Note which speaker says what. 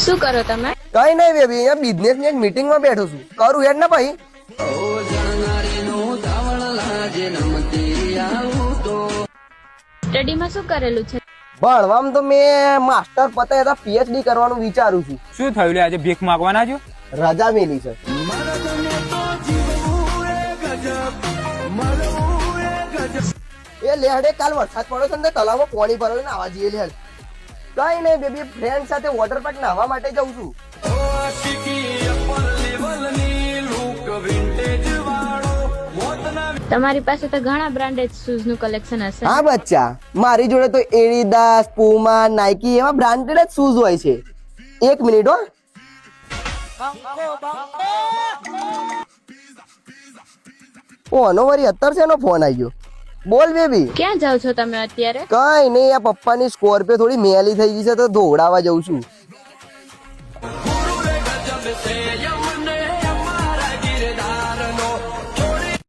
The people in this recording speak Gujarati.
Speaker 1: શું કરો તમે?
Speaker 2: કઈ નહીં બેબી, અહીંયા બિઝનેસ ની એક મીટિંગ માં બેઠો છું. કરું હેડ ને ભાઈ.
Speaker 1: સ્ટડીમાં શું કરેલું છે?
Speaker 2: ભણવામાં તો મેં માસ્ટર પતાય હતા, પીએચડી કરવાનું વિચારું છું.
Speaker 3: શું થયું લે? આજે ભીખ માંગવાના છો?
Speaker 2: રજા મેલી છે. એ લેહડે કાલ વરસાદ પડ્યો છે ને તળાવમાં પાણી ભરેલું નાવા જઈએ લેહડ. કઈ નહીં બેબી, ફ્રેન્ડ સાથે વોટર પાર્ક નાહવા માટે જઉં છું.
Speaker 1: તમારી પાસે તો ઘણા બ્રાન્ડેડ શૂઝ નું કલેક્શન હશે.
Speaker 2: હા બચ્ચા, મારી જોડે તો એડિડાસ, પુમા, નાઇકી એવા બ્રાન્ડેડ જ શૂઝ હોય છે. એક મિનિટ હો. ઓનો વરી અત્યારે છે એનો ફોન આવી ગયો. બોલ બેબી.
Speaker 1: ક્યાં જાવ છો તમે અત્યારે?
Speaker 2: કઈ નહીં, આ પપ્પાની સ્કોર્પિયો થોડી મેલી થઈ ગઈ છે તો ધોવડાવવા જઉં છું.